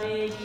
Sri Lanka.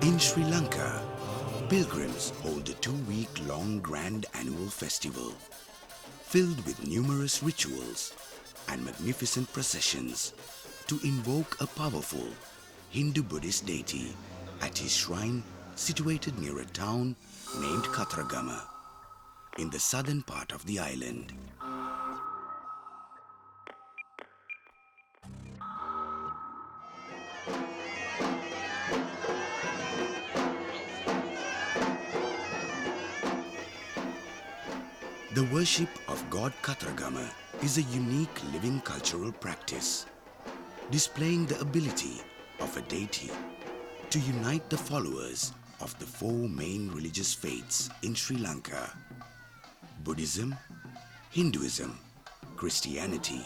In Sri Lanka, pilgrims hold a 2-week-long grand annual festival filled with numerous rituals and magnificent processions to invoke a powerful Hindu-Buddhist deity at his shrine situated near a town named Kataragama in the southern part of the island. The worship of God Kataragama is a unique living cultural practice, displaying the ability of a deity to unite the followers of the 4 main religious faiths in Sri Lanka: Buddhism, Hinduism, Christianity,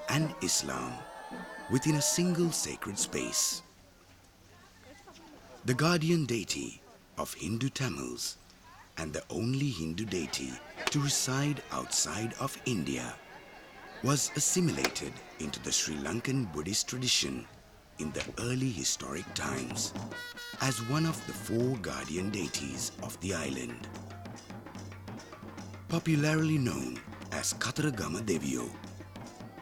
and Islam within a single sacred space. The guardian deity of Hindu Tamils and the only Hindu deity to reside outside of India was assimilated into the Sri Lankan Buddhist tradition in the early historic times as one of the 4 guardian deities of the island. Popularly known as Kataragama Deviyo,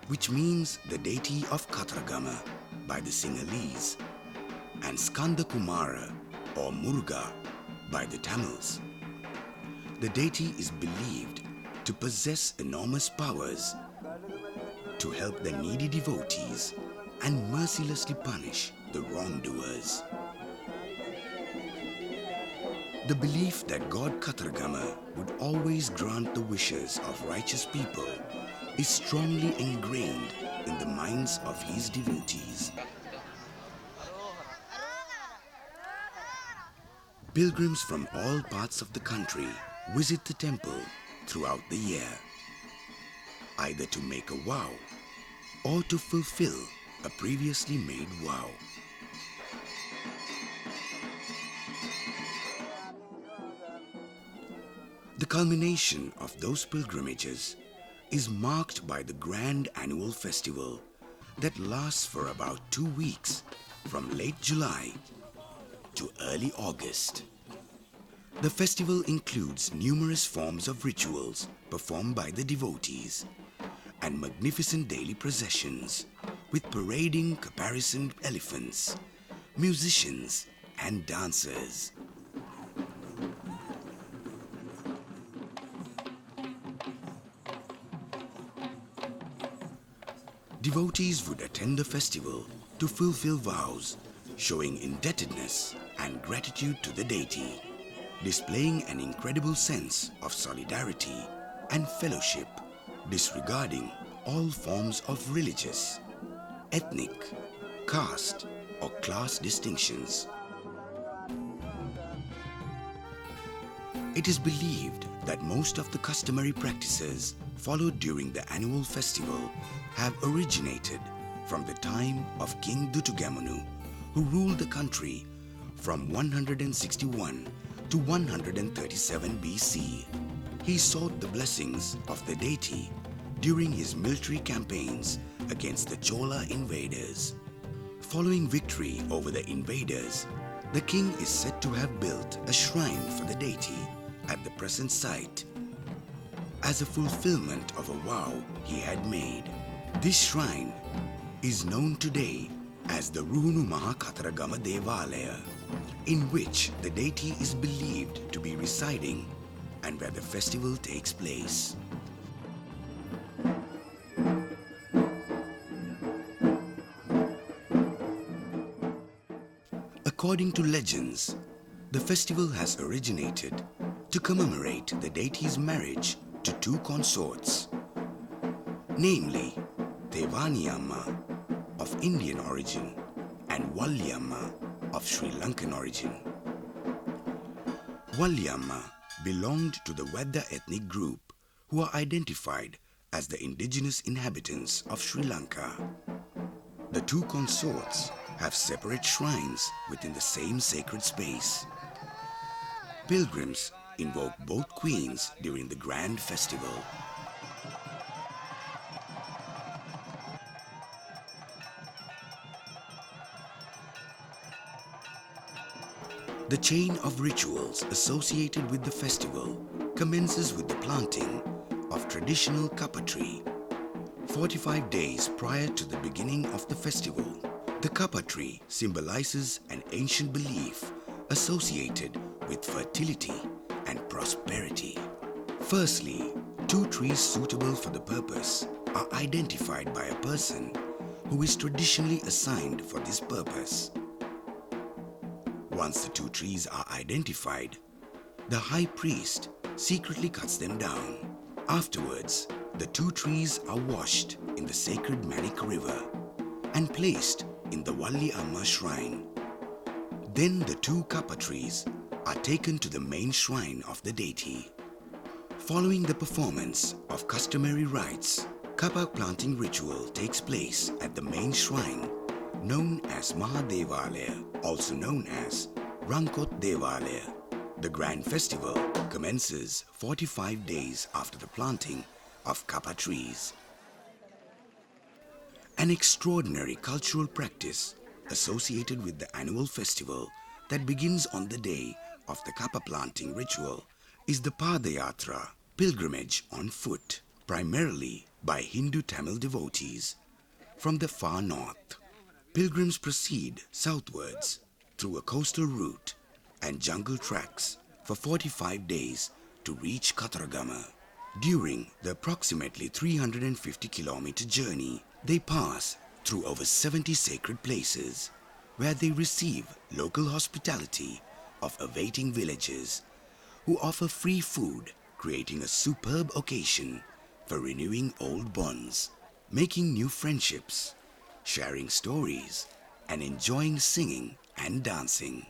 which means the deity of Kataragama by the Sinhalese, and Skanda Kumara or Muruga by the Tamils. The deity is believed to possess enormous powers to help the needy devotees and mercilessly punish the wrongdoers. The belief that God Kataragama would always grant the wishes of righteous people is strongly ingrained in the minds of his devotees. Pilgrims from all parts of the country visit the temple throughout the year, either to make a vow or to fulfill a previously made vow. The culmination of those pilgrimages is marked by the grand annual festival that lasts for about 2 weeks from late July to early August. The festival includes numerous forms of rituals performed by the devotees and magnificent daily processions with parading caparisoned elephants, musicians, and dancers. Devotees would attend the festival to fulfill vows, showing indebtedness and gratitude to the deity, displaying an incredible sense of solidarity and fellowship, disregarding all forms of religious, ethnic, caste, or class distinctions. It is believed that most of the customary practices followed during the annual festival have originated from the time of King Dutugamunu, who ruled the country from 161 to 137 BC. He sought the blessings of the deity during his military campaigns against the Chola invaders. Following victory over the invaders, the king is said to have built a shrine for the deity at the present site as a fulfillment of a vow he had made. This shrine is known today as the Ruhunu Maha Kataragama Devalaya, in which the deity is believed to be residing and where the festival takes place. According to legends, the festival has originated to commemorate the deity's marriage to 2 consorts, namely Tevaniyamma of Indian origin and Walliyamma of Sri Lankan origin. Walliyamma belonged to the Vedda ethnic group who are identified as the indigenous inhabitants of Sri Lanka. The two consorts have separate shrines within the same sacred space. Pilgrims invoke both queens during the grand festival. The chain of rituals associated with the festival commences with the planting of traditional kappa tree. 45 days prior to the beginning of the festival, the kappa tree symbolizes an ancient belief associated with fertility and prosperity. Firstly, two trees suitable for the purpose are identified by a person who is traditionally assigned for this purpose. Once the two trees are identified, the high priest secretly cuts them down. Afterwards, the two trees are washed in the sacred Manik river and placed in the Walliyamma shrine. Then the two kappa trees are taken to the main shrine of the deity. Following the performance of customary rites, kappa planting ritual takes place at the main shrine known as Mahadevalaya, also known as Rankot Devalaya. The grand festival commences 45 days after the planting of kappa trees. An extraordinary cultural practice associated with the annual festival that begins on the day of the kappa planting ritual is the Padayatra, pilgrimage on foot, primarily by Hindu Tamil devotees from the far north. Pilgrims proceed southwards through a coastal route and jungle tracks for 45 days to reach Kataragama. During the approximately 350-kilometer journey, they pass through over 70 sacred places where they receive local hospitality of awaiting villagers who offer free food, creating a superb occasion for renewing old bonds, making new friendships, sharing stories, and enjoying singing and dancing.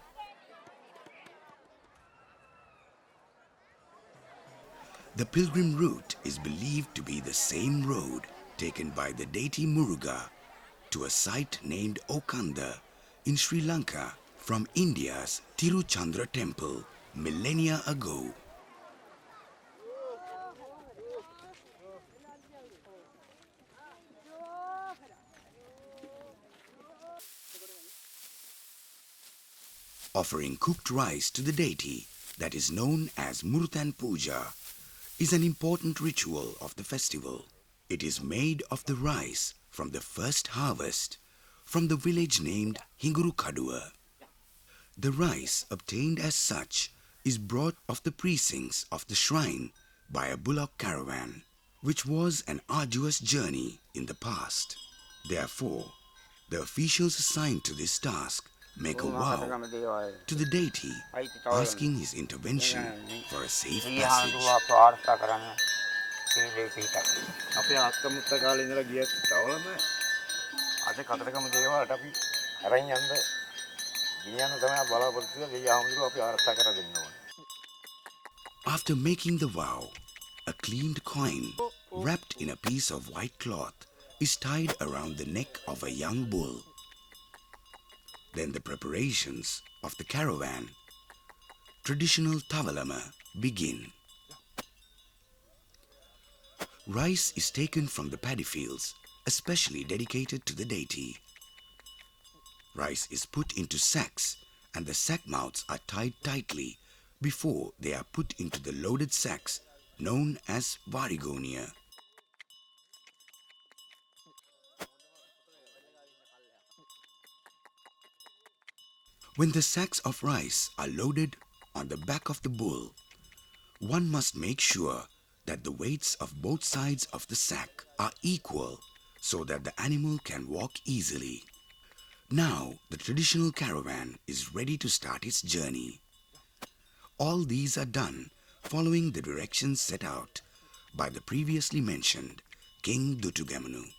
The pilgrim route is believed to be the same road taken by the deity Muruga to a site named Skanda in Sri Lanka from India's Tiruchandra temple millennia ago. Offering cooked rice to the deity that is known as Murtan Puja is an important ritual of the festival. It is made of the rice from the first harvest from the village named Hingurukadua. The rice obtained as such is brought off the precincts of the shrine by a bullock caravan, which was an arduous journey in the past. Therefore, the officials assigned to this task make a vow to the deity, asking his intervention for a safe passage. After making the vow, a cleaned coin wrapped in a piece of white cloth is tied around the neck of a young bull. Then the preparations of the caravan, traditional Tavalama, begin. Rice is taken from the paddy fields, especially dedicated to the deity. Rice is put into sacks and the sack mouths are tied tightly before they are put into the loaded sacks known as varigonia. When the sacks of rice are loaded on the back of the bull, one must make sure that the weights of both sides of the sack are equal so that the animal can walk easily. Now the traditional caravan is ready to start its journey. All these are done following the directions set out by the previously mentioned King Dutugamanu.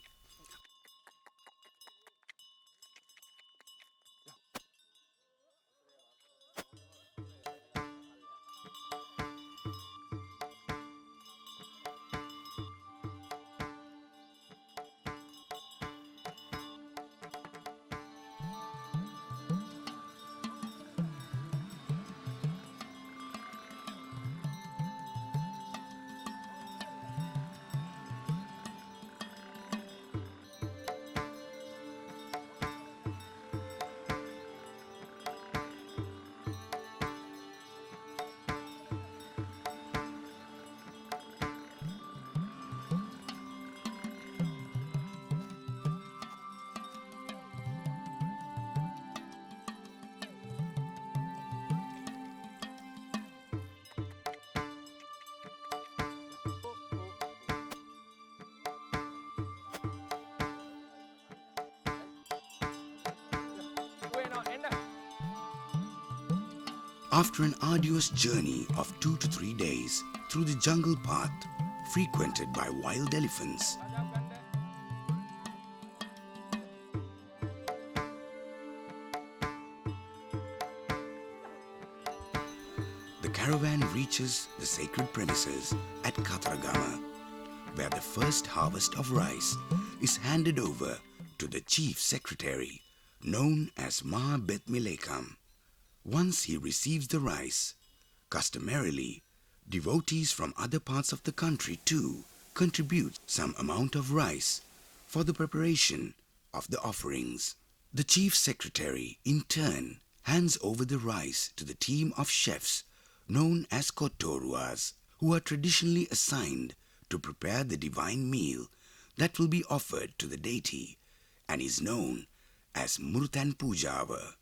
After an arduous journey of 2 to 3 days through the jungle path frequented by wild elephants, the caravan reaches the sacred premises at Kataragama, where the first harvest of rice is handed over to the chief secretary, known as Maha Bet Milekam. Once he receives the rice, customarily, devotees from other parts of the country too contribute some amount of rice for the preparation of the offerings. The chief secretary, in turn, hands over the rice to the team of chefs known as kotoruas, who are traditionally assigned to prepare the divine meal that will be offered to the deity and is known as Murtan Pujava.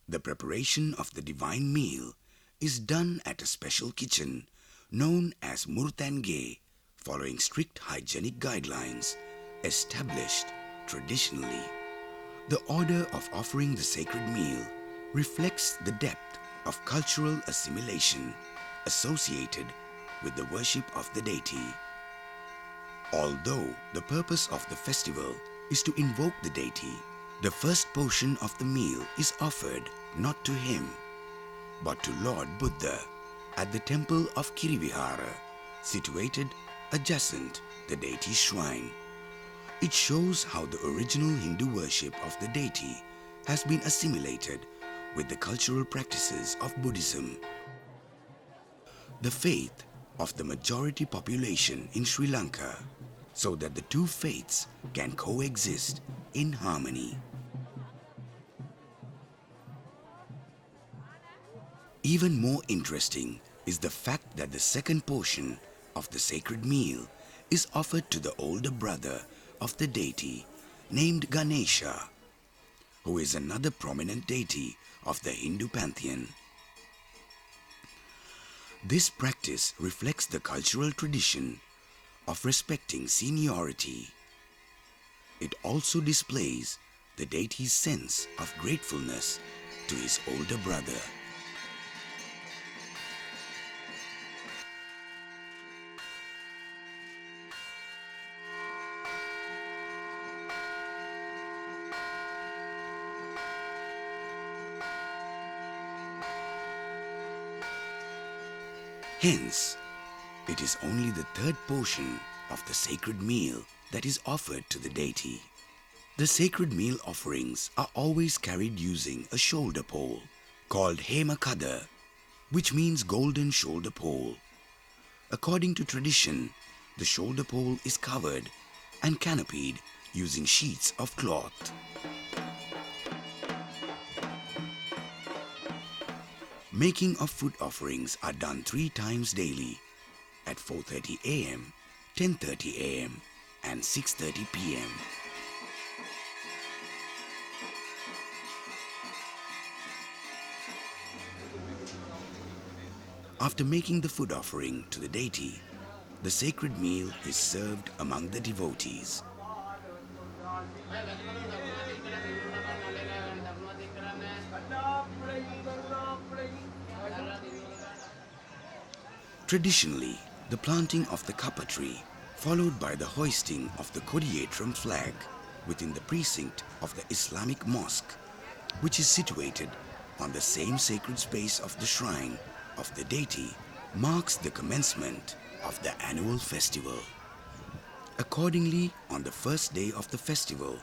The preparation of the divine meal is done at a special kitchen known as Murtange, following strict hygienic guidelines established traditionally. The order of offering the sacred meal reflects the depth of cultural assimilation associated with the worship of the deity. Although the purpose of the festival is to invoke the deity, the first portion of the meal is offered not to him, but to Lord Buddha at the temple of Kirivihara, situated adjacent the deity's shrine. It shows how the original Hindu worship of the deity has been assimilated with the cultural practices of Buddhism. The faith of the majority population in Sri Lanka, so that the two faiths can coexist in harmony. Even more interesting is the fact that the second portion of the sacred meal is offered to the older brother of the deity named Ganesha, who is another prominent deity of the Hindu pantheon. This practice reflects the cultural tradition of respecting seniority. It also displays the deity's sense of gratefulness to his older brother. Hence, it is only the third portion of the sacred meal that is offered to the deity. The sacred meal offerings are always carried using a shoulder pole called Hemakada, which means golden shoulder pole. According to tradition, the shoulder pole is covered and canopied using sheets of cloth. Making of food offerings are done 3 times daily at 4:30 a.m., 10:30 a.m. and 6:30 p.m. After making the food offering to the deity, the sacred meal is served among the devotees. Traditionally, the planting of the kappa tree, followed by the hoisting of the Kodiatram flag within the precinct of the Islamic mosque, which is situated on the same sacred space of the shrine of the deity, marks the commencement of the annual festival. Accordingly, on the first day of the festival,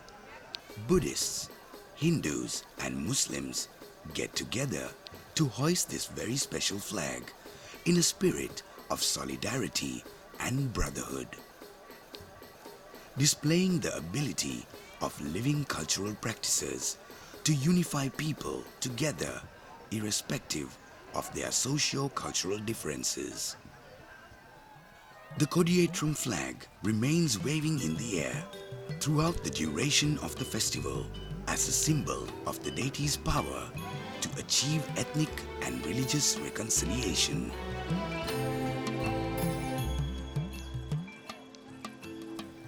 Buddhists, Hindus and Muslims get together to hoist this very special flag in a spirit of solidarity and brotherhood, displaying the ability of living cultural practices to unify people together irrespective of their socio-cultural differences. The Kodiatram flag remains waving in the air throughout the duration of the festival as a symbol of the deity's power to achieve ethnic and religious reconciliation.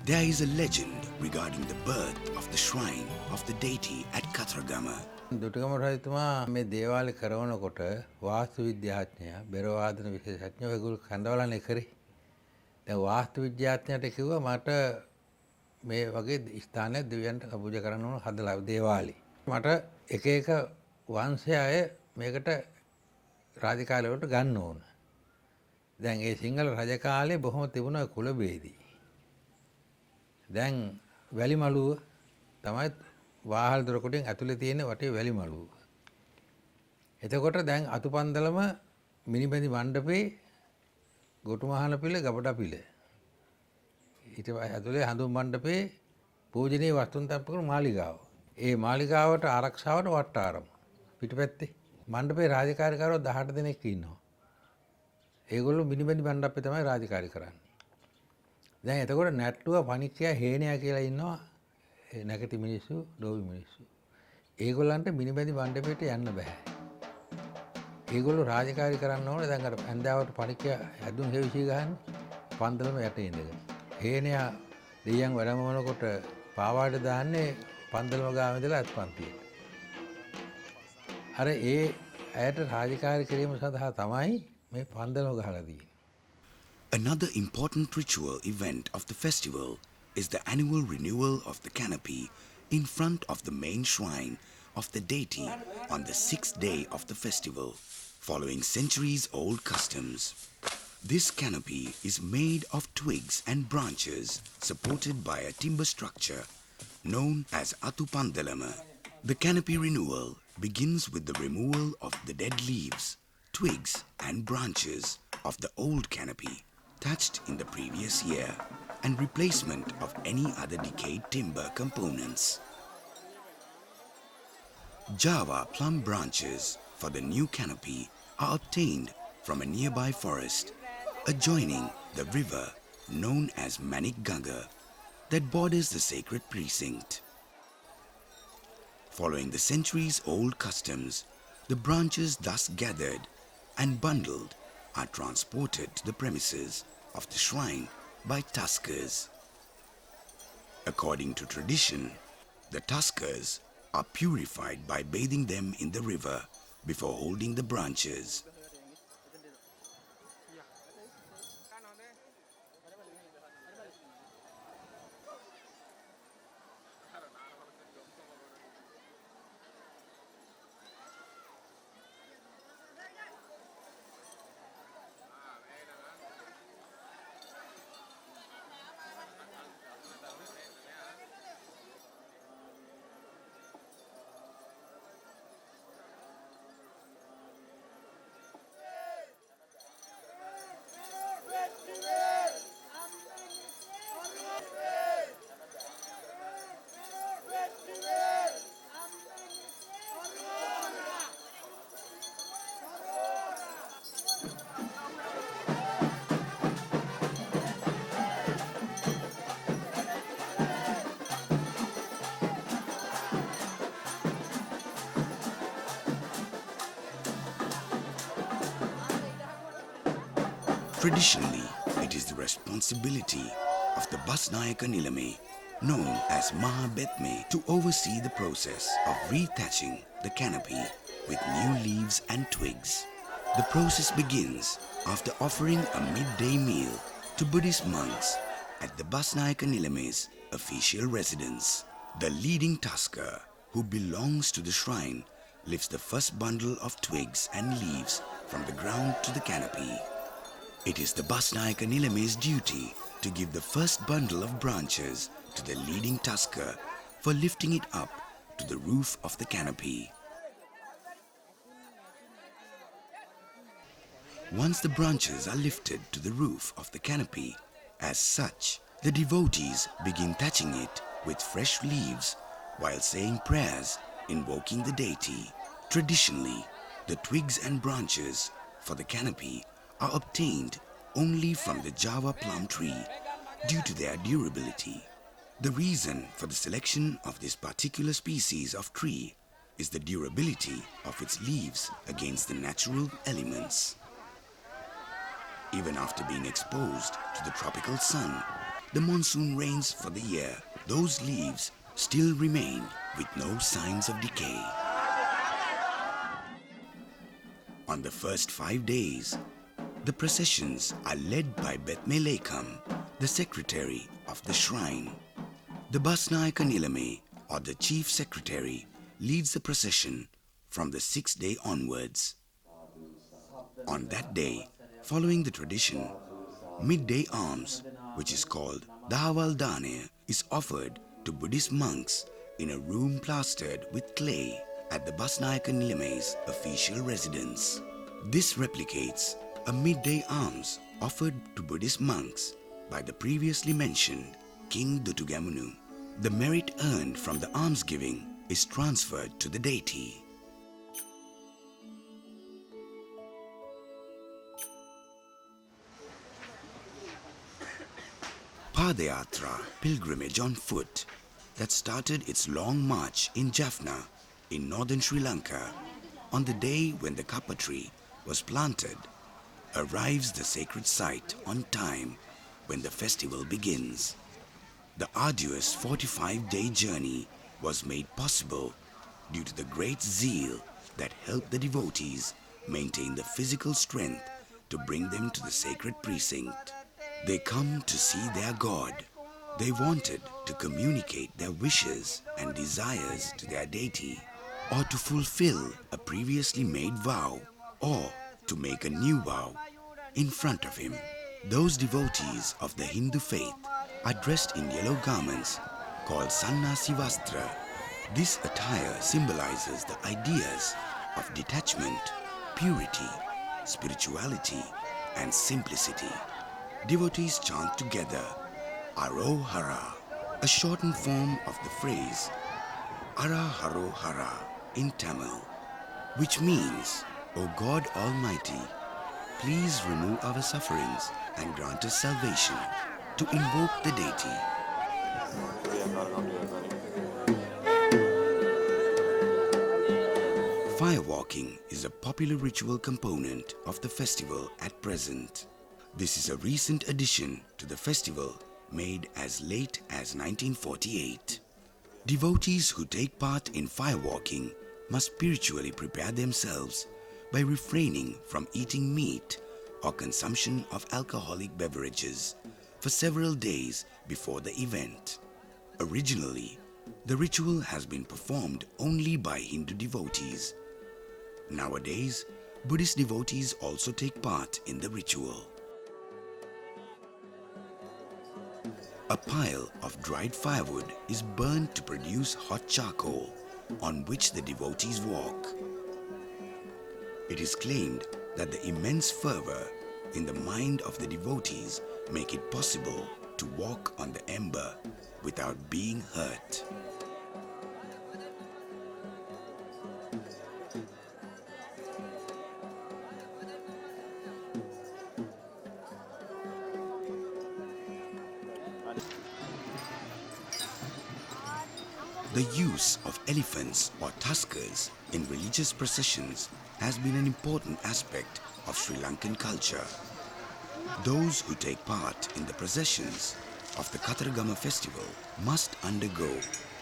There is a legend regarding the birth of the shrine of the deity at Kataragama. දුටුගම රජතුමා මේ දේවාලය කරවනකොට වාස්තු විද්‍යාඥයා බෙරවාදන විශේෂඥයෝ ඒගොල්ලෝ කැඳවලානේ කරේ. දැන් වාස්තු විද්‍යාඥයාට කිව්වා මට මේ වගේ ස්ථානයක් දෙවියන්ට පූජා කරන්න ඕන හදලා දේවාලේ. මට එක එක වංශය අය මේකට රාජකාරී වලට ගන්න ඕන. දැන් ඒ සිංහල රජ කාලේ බොහොම තිබුණා කුල බේදී. දැන් වැලිමලුව තමයි වාහල් දොරකොටින් ඇතුලේ තියෙන වටේ වැලිමලුව. එතකොට දැන් අතුපන්දලම මිනිබැඳි මණ්ඩපේ ගොටුමහන පිළ ගබඩා පිළ. ඊට ඇතුලේ හඳුන් මණ්ඩපේ පූජනීය වස්තුන් තබන මාලිගාව. ඒ මාලිගාවට ආරක්ෂාවට වට්ටාරම පිටපැත්තේ මණ්ඩපේ රාජකාරීකරුවෝ 18 දෙනෙක් ඉන්නවා. ඒගොල්ලෝ මිනිබැඳි මණ්ඩපේ තමයි රාජකාරී කරන්නේ. දැන් එතකොට නැට්ටුව පණික්කයා හේනයා කියලා ඉන්නවා. නැගති මිනිස්සු ඩෝවි මිනිස්සු. ඒගොල්ලන්ට මිනිබැඳි මණ්ඩපයට යන්න බෑ. ඒගොල්ලෝ රාජකාරී කරන්න ඕනේ. දැන් අර ඇන්දාවට පණික්කයා හැදුන් හේවිසි ගහන්නේ පන්දලම යට ඉඳගෙන. හේනයා දෙයියන් වැඩමවනකොට පාවාඩ දාන්නේ පන්දලම ගාව ඉඳලා අත්පන්තියට. අර ඒ ඇයට රාජකාරී කිරීම සඳහා තමයි මේ පන්දලම ගහලා තියෙන්නේ. Another important ritual event of the festival is the annual renewal of the canopy in front of the main shrine of the deity on the 6th day of the festival, following centuries-old customs. This canopy is made of twigs and branches supported by a timber structure known as Atupandalama. The canopy renewal begins with the removal of the dead leaves, twigs and branches of the old canopy thatched in the previous year and replacement of any other decayed timber components. Java plum branches for the new canopy are obtained from a nearby forest adjoining the river known as Manik Ganga that borders the sacred precinct. Following the centuries-old customs, the branches thus gathered and bundled are transported to the premises of the shrine by tuskers. According to tradition, the tuskers are purified by bathing them in the river before holding the branches. Traditionally, it is the responsibility of the Basnayaka Nilame, known as Mahabetme, to oversee the process of rethatching the canopy with new leaves and twigs. The process begins after offering a midday meal to Buddhist monks at the Basnayaka Nilame's official residence. The leading tusker, who belongs to the shrine, lifts the first bundle of twigs and leaves from the ground to the canopy. It is the Basnayaka Nilame's duty to give the first bundle of branches to the leading tusker for lifting it up to the roof of the canopy. Once the branches are lifted to the roof of the canopy, as such, the devotees begin thatching it with fresh leaves while saying prayers invoking the deity. Traditionally, the twigs and branches for the canopy are obtained only from the Java plum tree due to their durability. The reason for the selection of this particular species of tree is the durability of its leaves against the natural elements. Even after being exposed to the tropical sun, the monsoon rains for the year those leaves still remain with no signs of decay. On the first 5 days, the processions are led by Betmelekam, the secretary of the shrine. The Basnayaka Nilame, or the chief secretary, leads the procession from the 6th day onwards. On that day, following the tradition, midday alms, which is called Dawal Dane, is offered to Buddhist monks in a room plastered with clay at the Basnayaka Nilame's official residence. This replicates a midday alms offered to Buddhist monks by the previously mentioned King Dutugamunu. The merit earned from the almsgiving is transferred to the deity. Padayatra, pilgrimage on foot, that started its long march in Jaffna in northern Sri Lanka on the day when the kappa tree was planted, arrives the sacred site on time when the festival begins. The arduous 45-day journey was made possible due to the great zeal that helped the devotees maintain the physical strength to bring them to the sacred precinct. They come to see their God. They wanted to communicate their wishes and desires to their deity, or to fulfill a previously made vow, or to make a new vow in front of him. Those devotees of the Hindu faith are dressed in yellow garments called Sannasi Vastra. This attire symbolizes the ideas of detachment, purity, spirituality, and simplicity. Devotees chant together Arohara, a shortened form of the phrase Araharohara in Tamil, which means, O God Almighty, please remove our sufferings and grant us salvation, to invoke the deity. Firewalking is a popular ritual component of the festival at present. This is a recent addition to the festival made as late as 1948. Devotees who take part in firewalking must spiritually prepare themselves by refraining from eating meat or consumption of alcoholic beverages for several days before the event. Originally, the ritual has been performed only by Hindu devotees. Nowadays, Buddhist devotees also take part in the ritual. A pile of dried firewood is burned to produce hot charcoal on which the devotees walk. It is claimed that the immense fervor in the mind of the devotees make it possible to walk on the ember without being hurt. The use of elephants or tuskers in religious processions has been an important aspect of Sri Lankan culture. Those who take part in the processions of the Kataragama festival must undergo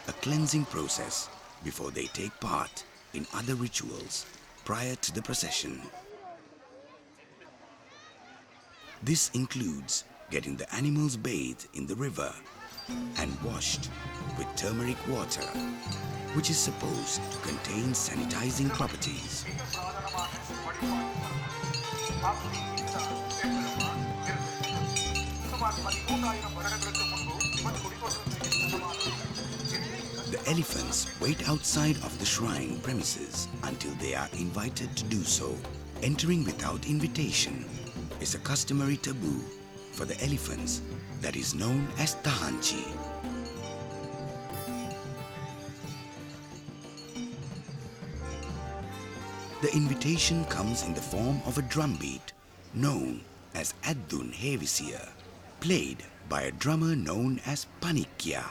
a cleansing process before they take part in other rituals prior to the procession. This includes getting the animals bathed in the river and washed with turmeric water, which is supposed to contain sanitizing properties. The elephants wait outside of the shrine premises until they are invited to do so. Entering without invitation is a customary taboo for the elephants that is known as tahanchi. The invitation comes in the form of a drumbeat known as Addun Hevisia, played by a drummer known as Panikya.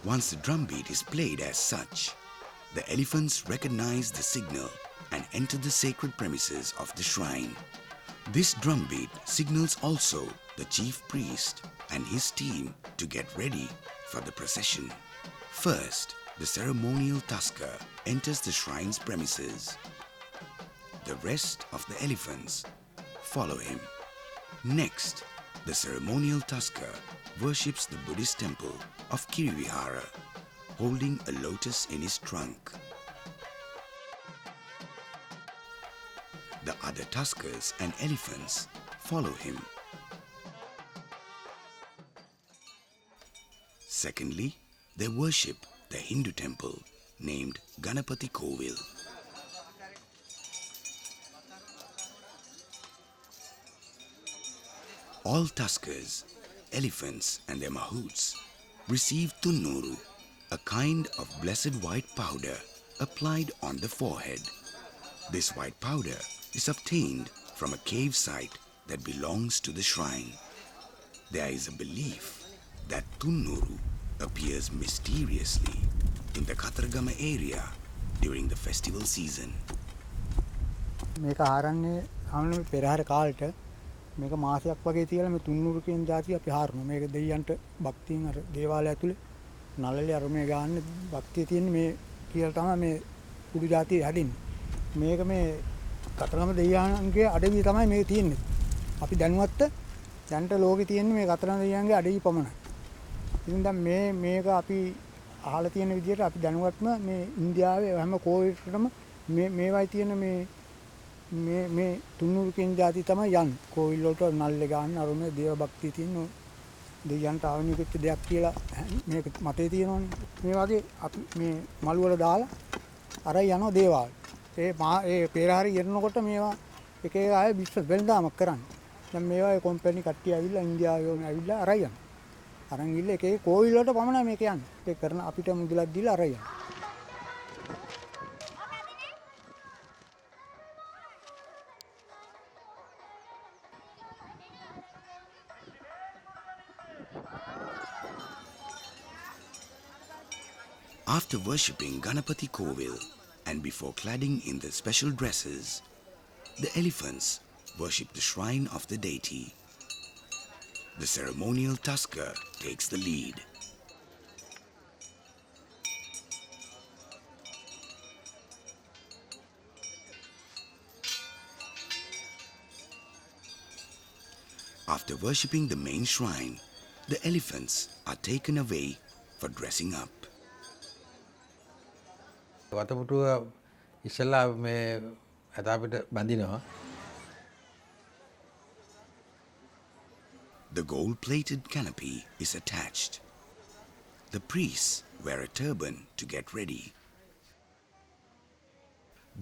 Once the drumbeat is played as such, the elephants recognize the signal and enter the sacred premises of the shrine. This drumbeat signals also the chief priest and his team to get ready for the procession. First, the ceremonial tusker enters the shrine's premises. The rest of the elephants follow him. Next, the ceremonial tusker worships the Buddhist temple of Kirivihara, holding a lotus in his trunk. The other tuskers and elephants follow him. Secondly, they worship the Hindu temple named Ganapati Kovil. All tuskers, elephants and their mahouts receive tunnuru, a kind of blessed white powder applied on the forehead. This white powder is obtained from a cave site that belongs to the shrine. There is a belief that tunnuru appears mysteriously in the Kataragama area during the festival season. මේක ආරන්නේ ආවනේ පෙරහැර කාලෙට මේක මාසයක් වගේ තියලා මේ තුන්නුරු කියන જાතිය අපි හාරනවා. මේක දෙයියන්ට භක්තියෙන් අර දේවාලය ඇතුලේ නළලේ අර මේ ගන්න භක්තිය තියෙන්නේ මේ කියලා තමයි මේ කුඩු જાතිය හැදින්නේ. මේක මේ කතරගම දෙයියන්ගේ අඩවිය තමයි මේක තියෙන්නේ. අපි දැනුවත් දැන්ට ලෝකේ තියෙන්නේ මේ කතරගම දෙයියන්ගේ අඩවිය පමණයි. ඉතින් දැන් මේක අපි අහලා තියෙන විදිහට අපි දැනුවත්ම මේ ඉන්දියාවේ හැම කෝවිලකටම මේවයි තියෙන මේ තුන්නුරු කියන જાති තමයි යන්නේ. කෝවිල් වලට නල්ලේ ගන්න අර මේ දේව භක්තිය තියෙන දෙයයන්ට ආවනිකච්ච දෙයක් කියලා මේක මතේ තියෙනවනේ. මේ වගේ අපි මේ මළු වල දාලා අර යනවා දේවාල. ඒ පෙරහැරි යනකොට මේවා එක එක අය විශ්ව වෙළඳාමක් කරන්නේ. දැන් මේවා කම්පැනි කට්ටිය ඇවිල්ලා ඉන්දියාවේ ඇවිල්ලා අර යනවා. අරන් ගිහලා එක එක කෝවිල් වලට පමණයි මේක යන්නේ. ඒක කරන අපිට මුදලක් දීලා අර යනවා. After worshipping Ganapati Kovil and before cladding in the special dresses, the elephants worship the shrine of the deity. The ceremonial tusker takes the lead. After worshipping the main shrine, the elephants are taken away for dressing up. වතපුටුව ඉස්සලා මේ අතාපිට බඳිනවා. The gold-plated canopy is attached. The priests wear a turban to get ready.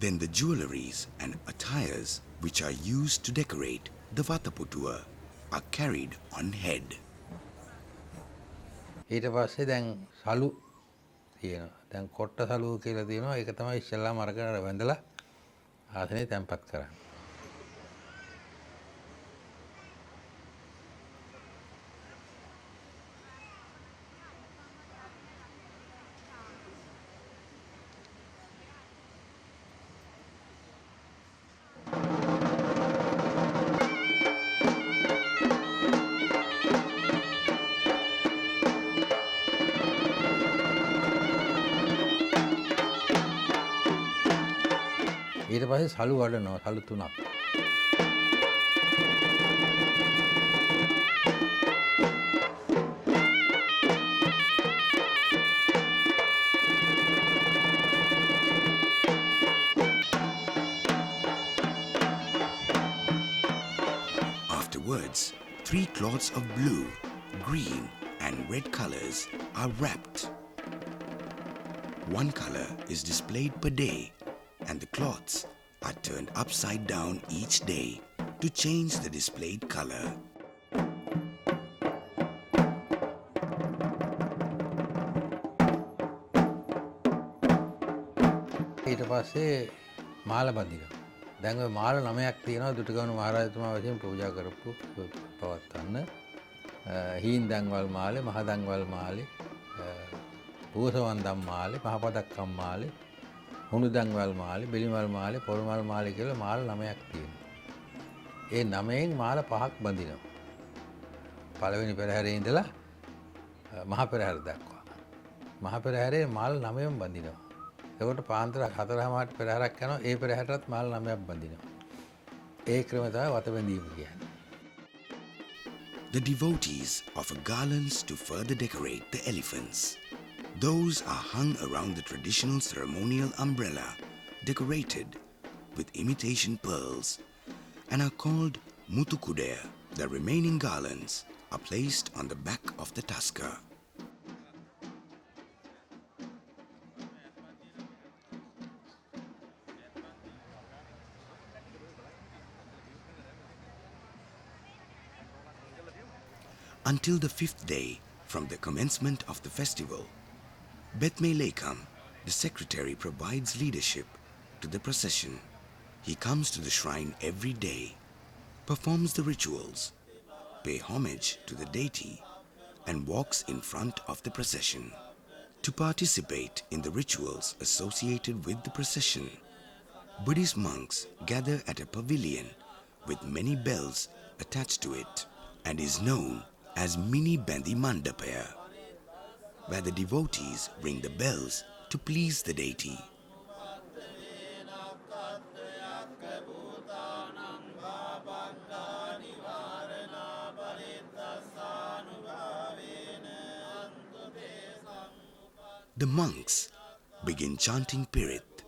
Then the jewelleries and attires which are used to decorate the Vataputua are carried on head. ඊට පස්සේ දැන් සලු තියෙනවා. දැන් කොට්ට සලුව කියලා තියෙනවා. ඒක තමයි ඉස්සෙල්ලාම අරගෙන වැඳලා ආසනේ තැම්පත් කරන්නේ. ඊට පස්සේ සලු වඩනවා. සලු 3ක්. Afterwards, 3 cloths of blue, green and red colors are wrapped. One color is displayed per day, and the cloths are turned upside down each day to change the displayed color. ඊට පස්සේ මාල බඳිනවා. දැන් ඔය මාල 9ක් තියෙනවා දුටුගැමුණු මහරජතුමා විසින් පූජා කරපු පවත්වන්න. හීන් දන්වල් මාලේ, මහ දන්වල් මාලේ, ඌසවන්දම් මාලේ, මහපදක්කම් මාලේ, හුණුදන්වල් මාලේ, බිලිමල් මාලේ, පොල්මල් මාලේ කියලා මාල 9ක් තියෙනවා. ඒ 9න් මාල 5ක් බඳිනවා. පළවෙනි පෙරහැරේ ඉඳලා මහ පෙරහැර දක්වා. මහ පෙරහැරේ මාල 9ම බඳිනවා. ඒකට පාන්දර 4:00ට පෙරහැරක් යනවා. ඒ පෙරහැරටත් මාල 9ක් බඳිනවා. ඒ ක්‍රමය තමයි වත බැඳීම කියන්නේ. The devotees offer garlands to further decorate the elephants. Those are hung around the traditional ceremonial umbrella, decorated with imitation pearls, and are called mutukudaya. The remaining garlands are placed on the back of the tusker. Until the 5th day from the commencement of the festival, Betme Lekam, the secretary, provides leadership to the procession. He comes to the shrine every day, performs the rituals, pay homage to the deity, and walks in front of the procession. To participate in the rituals associated with the procession, Buddhist monks gather at a pavilion with many bells attached to it and is known as Mini Bandi Mandapaya, where the devotees ring the bells to please the deity. The monks begin chanting Pirit,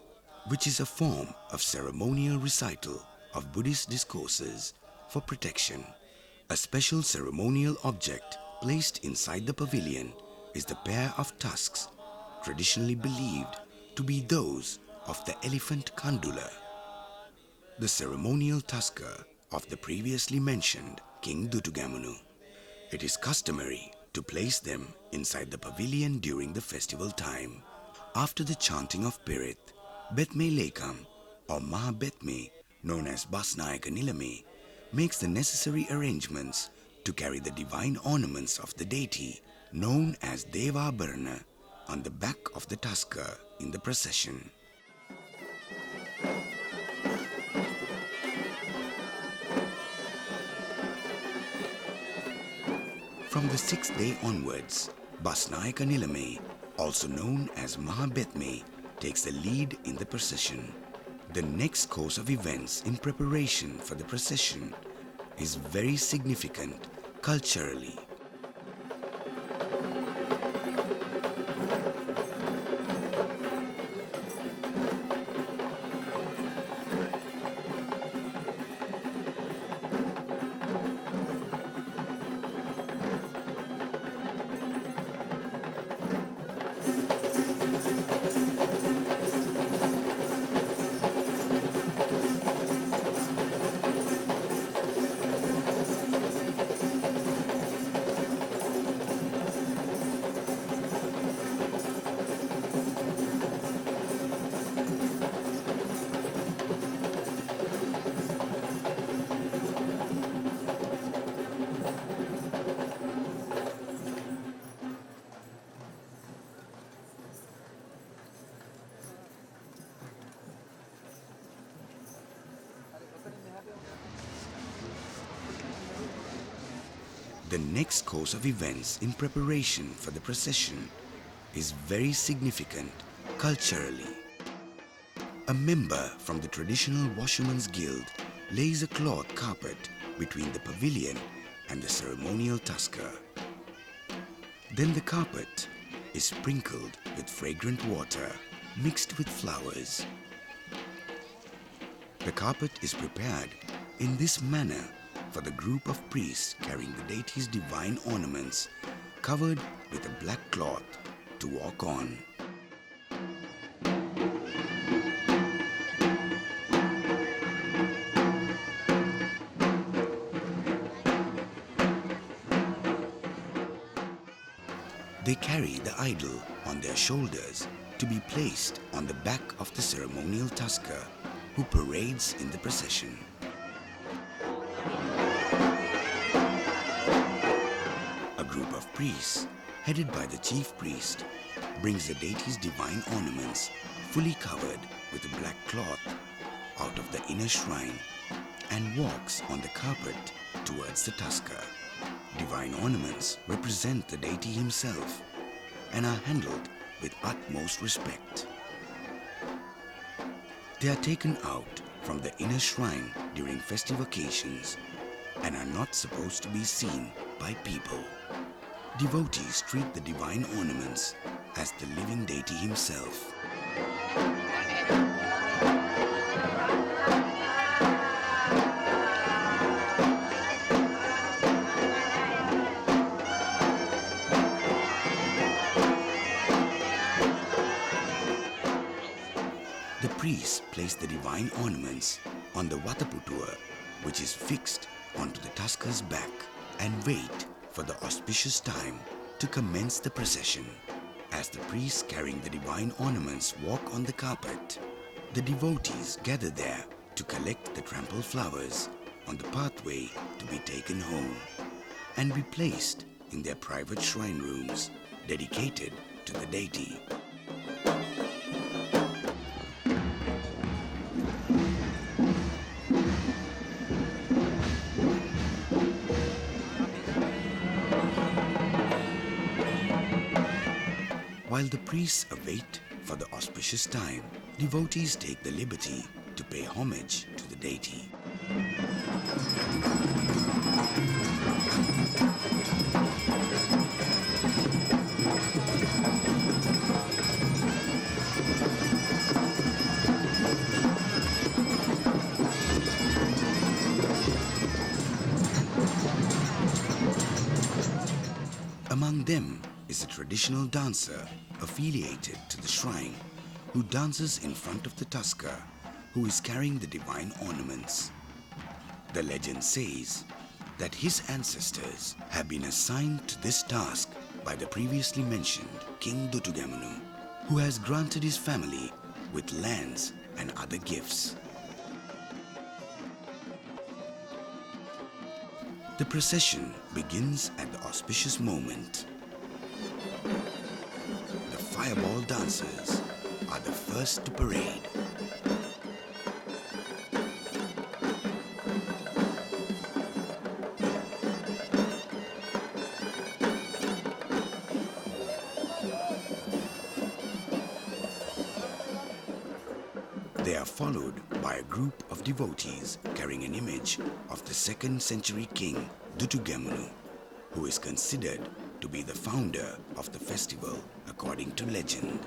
which is a form of ceremonial recital of Buddhist discourses for protection. A special ceremonial object placed inside the pavilion is the pair of tusks, traditionally believed to be those of the elephant Kandula, the ceremonial tusker of the previously mentioned King Dutugamunu. It is customary to place them inside the pavilion during the festival time. After the chanting of Pirit, Betme Lekam or Maha Betme, known as Basnayaka Nilame, makes the necessary arrangements to carry the divine ornaments of the deity, known as Devabharana, on the back of the tusker in the procession. From the 6th day onwards, Basnayaka Nilame, also known as Mahabetme, takes the lead in the procession. The next course of events in preparation for the procession is very significant culturally. The next course of events in preparation for the procession is very significant culturally. A member from the traditional washerman's guild lays a cloth carpet between the pavilion and the ceremonial tusker. Then the carpet is sprinkled with fragrant water mixed with flowers. The carpet is prepared in this manner for the group of priests carrying the deity's divine ornaments covered with a black cloth to walk on. They carry the idol on their shoulders to be placed on the back of the ceremonial tusker who parades in the procession. A group of priests headed by the chief priest, brings the deity's divine ornaments fully covered with a black cloth out of the inner shrine and walks on the carpet towards the tusker. Divine ornaments represent the deity himself and are handled with utmost respect. They are taken out from the inner shrine during festive occasions and are not supposed to be seen by people. Devotees treat the divine ornaments as the living deity himself. The priests place the divine ornaments on the Vataputua, which is fixed onto the tusker's back, and wait for the auspicious time to commence the procession. As the priests carrying the divine ornaments walk on the carpet, the devotees gather there to collect the trampled flowers on the pathway to be taken home and be placed in their private shrine rooms dedicated to the deity. While the priests await for the auspicious time, devotees take the liberty to pay homage to the deity. Among them is a traditional dancer affiliated to the shrine who dances in front of the tusker who is carrying the divine ornaments. The legend says that his ancestors have been assigned to this task by the previously mentioned King Dutugamunu, who has granted his family with lands and other gifts. The procession begins at the auspicious moment. The fireball dancers are the first to parade. They are followed by a group of devotees carrying an image of the 2nd century king Dutugamunu, who is considered to be the founder of the festival according to legend.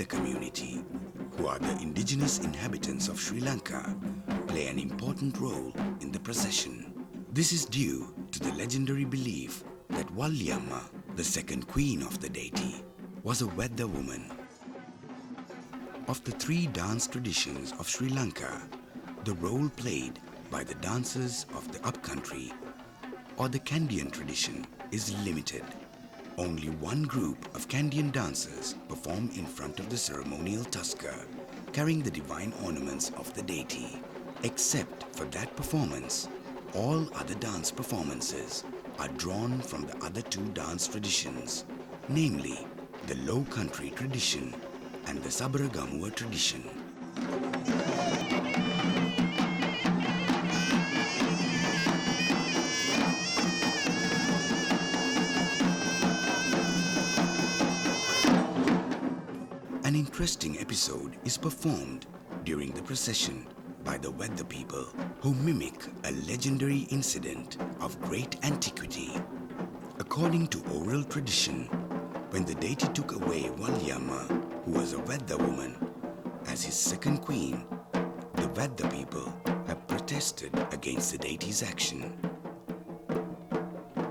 Vedda community, who are the indigenous inhabitants of Sri Lanka, play an important role in the procession. This is due to the legendary belief that Walliamma, the second queen of the deity, was a Vedda woman. Of the three dance traditions of Sri Lanka, the role played by the dancers of the upcountry or the Kandyan tradition is limited. Only one group of Kandyan dancers perform in front of the ceremonial tusker, carrying the divine ornaments of the deity. Except for that performance, all other dance performances are drawn from the other two dance traditions, namely the Low Country tradition and the Kataragama tradition. An interesting episode is performed during the procession by the Vedda people, who mimic a legendary incident of great antiquity. According to oral tradition, when the deity took away Walliamma, who was a Vedda woman, as his second queen, the Vedda people have protested against the deity's action.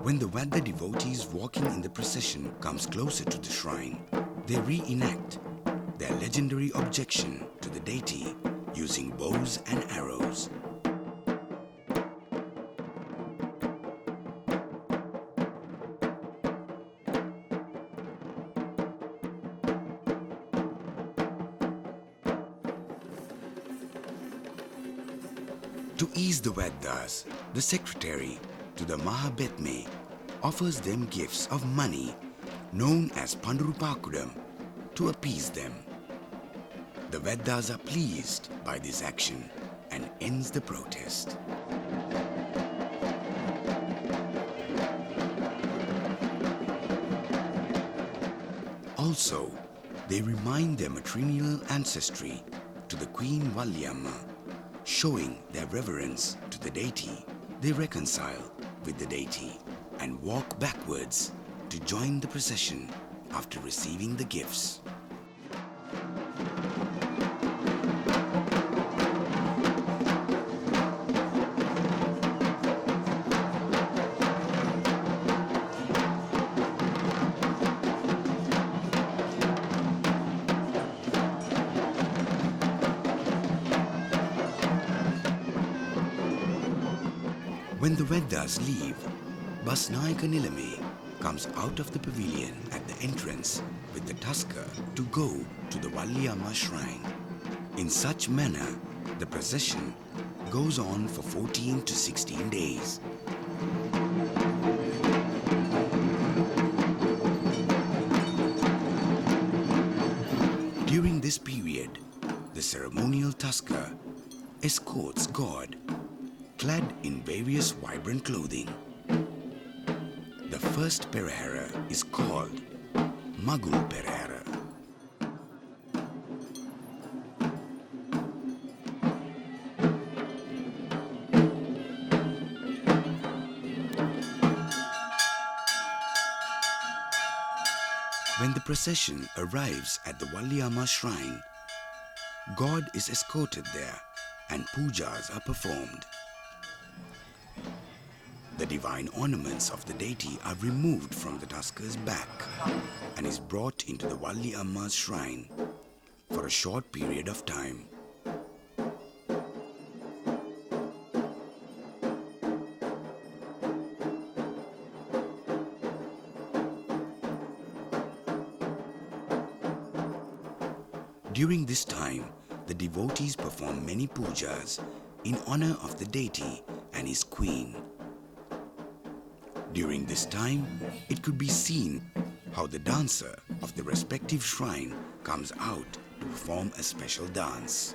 When the Vedda devotees walking in the procession comes closer to the shrine, they reenact their legendary objection to the deity using bows and arrows. To ease the Veddas, the secretary to the Mahabetme offers them gifts of money known as Pandurupakudam to appease them. The Veddas are pleased by this action and ends the protest. Also, they remind their matrilineal ancestry to the Queen Walliamma, showing their reverence to the deity. They reconcile with the deity and walk backwards to join the procession after receiving the gifts. When the Veddas leave, Basnayaka Nilame comes out of the pavilion at the entrance with the tusker to go to the Walliamma shrine. In such manner, the procession goes on for 14 to 16 days. During this period, the ceremonial tusker escorts God, clad in various vibrant clothing. The first Perahera is called Magul Perahera. When the procession arrives at the Walliamma shrine, God is escorted there and pujas are performed. The divine ornaments of the deity are removed from the tusker's back and is brought into the Walliamma's shrine for a short period of time. During this time, the devotees perform many pujas in honor of the deity and his queen. During this time, it could be seen how the dancer of the respective shrine comes out to perform a special dance.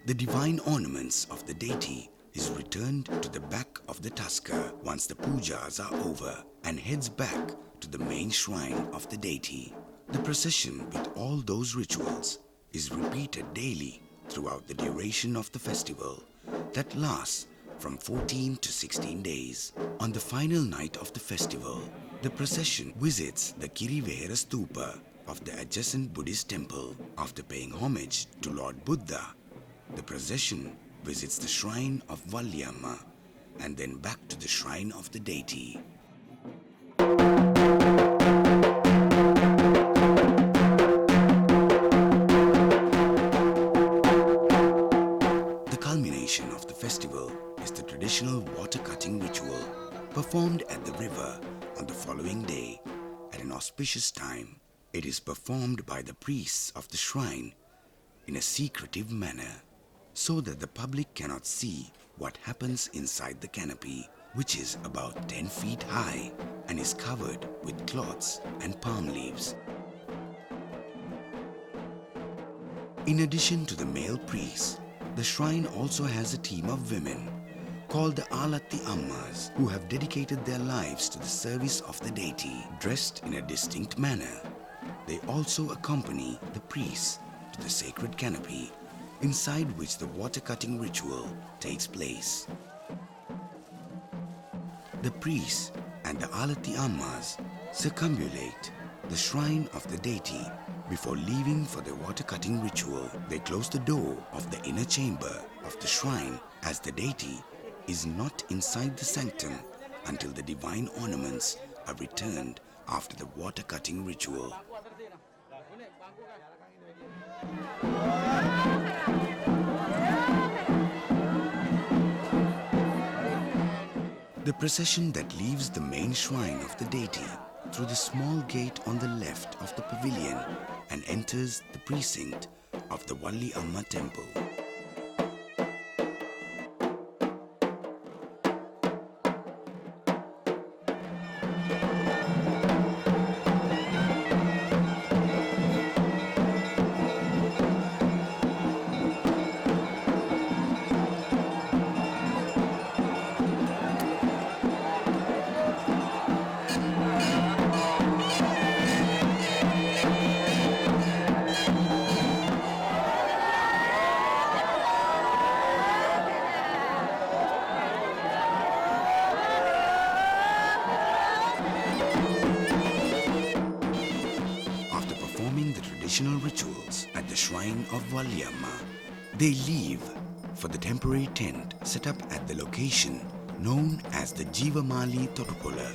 The divine ornaments of the deity is returned to the back of the tusker once the pujas are over and heads back to the main shrine of the deity. The procession with all those rituals is repeated daily throughout the duration of the festival that lasts from 14 to 16 days. On the final night of the festival, the procession visits the Kirivehera Stupa of the adjacent Buddhist temple. After paying homage to Lord Buddha, the procession visits the shrine of Valyamma and then back to the shrine of the deity. The culmination of the festival is the traditional water cutting ritual performed at the river on the following day at an auspicious time. It is performed by the priests of the shrine in a secretive manner so that the public cannot see what happens inside the canopy, which is about 10 feet high and is covered with cloths and palm leaves. In addition to the male priests, the shrine also has a team of women called the Alatti Ammas who have dedicated their lives to the service of the deity, dressed in a distinct manner. They also accompany the priests to the sacred canopy, inside which the water cutting ritual takes place. The priests and the Alatti Ammas circumambulate the shrine of the deity before leaving for the water cutting ritual. They close the door of the inner chamber of the shrine as the deity is not inside the sanctum until the divine ornaments are returned after the water cutting ritual. The procession that leaves the main shrine of the deity through the small gate on the left of the pavilion and enters the precinct of the Valli Amma temple. Traditional rituals at the shrine of Valyamma, they leave for the temporary tent set up at the location known as the Jivamali Totupola,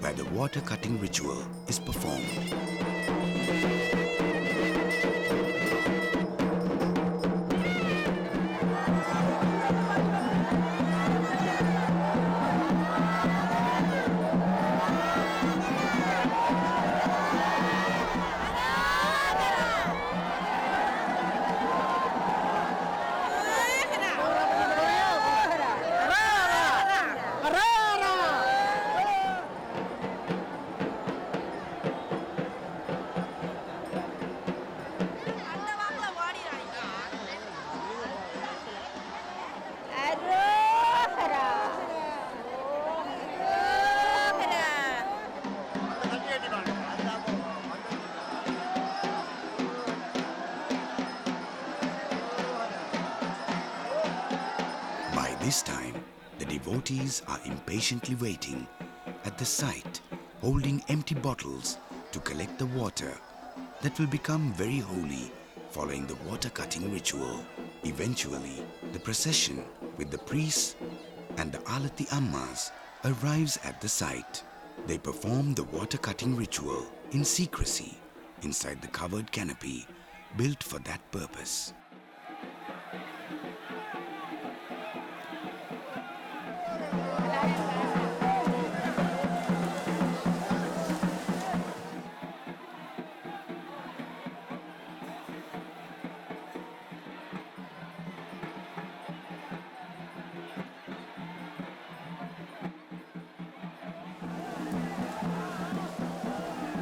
where the water cutting ritual is performed. By this time, the devotees are impatiently waiting at the site, holding empty bottles to collect the water that will become very holy following the water cutting ritual. Eventually, the procession with the priests and the Alatti Ammas arrives at the site. They perform the water cutting ritual in secrecy inside the covered canopy built for that purpose.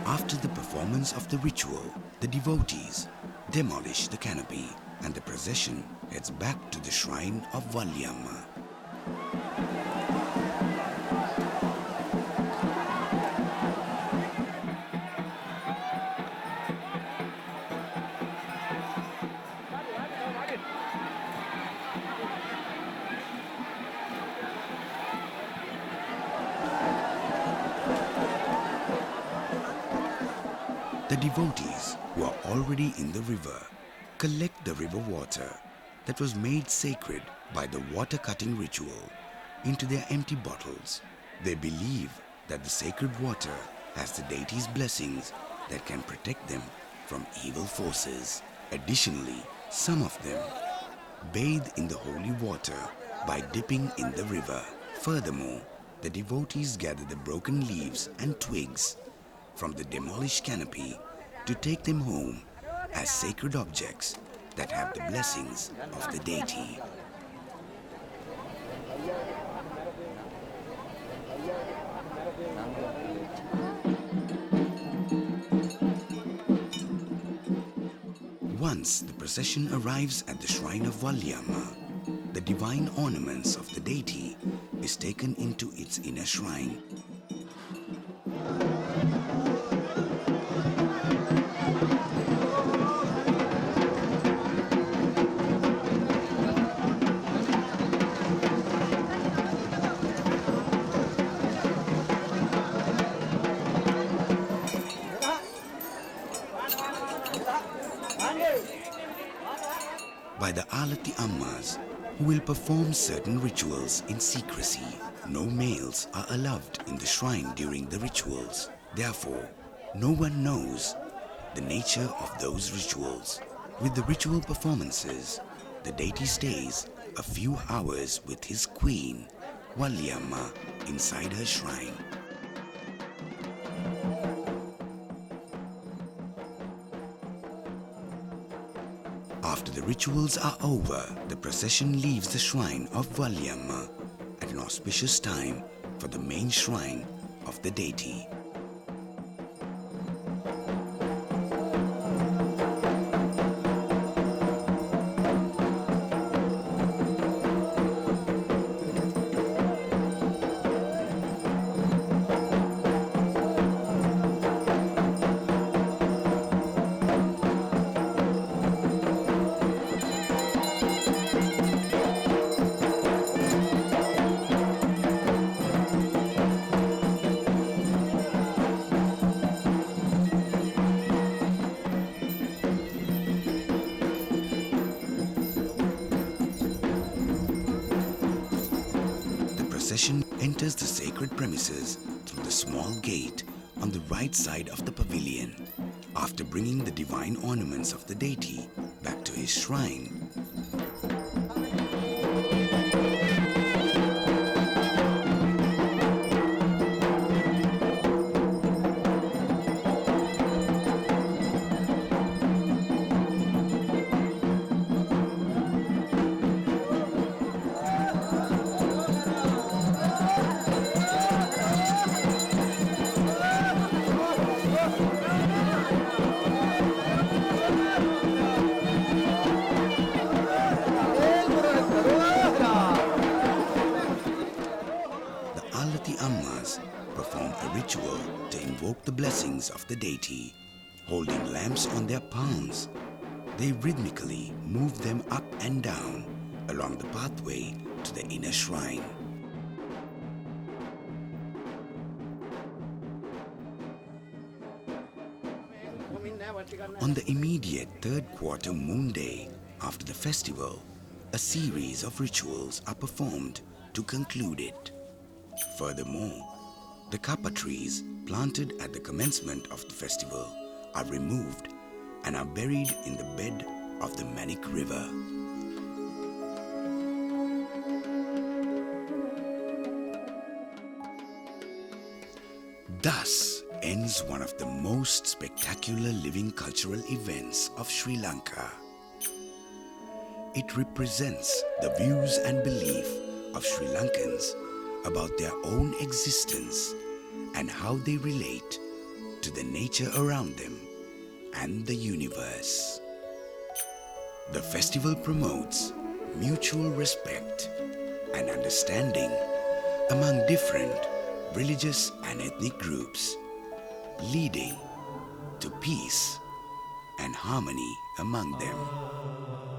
After the performance of the ritual, the devotees demolish the canopy and the procession heads back to the shrine of Valyamma. The devotees who are already in the river collect the river water that was made sacred by the water cutting ritual into their empty bottles. They believe that the sacred water has the deity's blessings that can protect them from evil forces. Additionally, some of them bathe in the holy water by dipping in the river. Furthermore, the devotees gather the broken leaves and twigs from the demolished canopy to take them home as sacred objects that have the blessings of the deity. Once the procession arrives at the shrine of Valyama, the divine ornaments of the deity is taken into its inner shrine. By the Alati Ammas, who will perform certain rituals in secrecy. No males are allowed in the shrine during the rituals. Therefore, no one knows the nature of those rituals. With the ritual performances, the deity stays a few hours with his queen, Valyama, inside her shrine. After the rituals are over, the procession leaves the shrine of Valyama at an auspicious time for the main shrine of the deity. The procession enters the sacred premises through the small gate on the right side of the pavilion. After bringing the divine ornaments of the deity back to his shrine, perform a ritual to invoke the blessings of the deity. Holding lamps on their palms, they rhythmically move them up and down along the pathway to the inner shrine. On the immediate third quarter moon day after the festival, a series of rituals are performed to conclude it. Furthermore, the kappa trees planted at the commencement of the festival are removed and are buried in the bed of the Manik River. Thus ends one of the most spectacular living cultural events of Sri Lanka. It represents the views and belief of Sri Lankans about their own existence and how they relate to the nature around them and the universe. The festival promotes mutual respect and understanding among different religious and ethnic groups, leading to peace and harmony among them.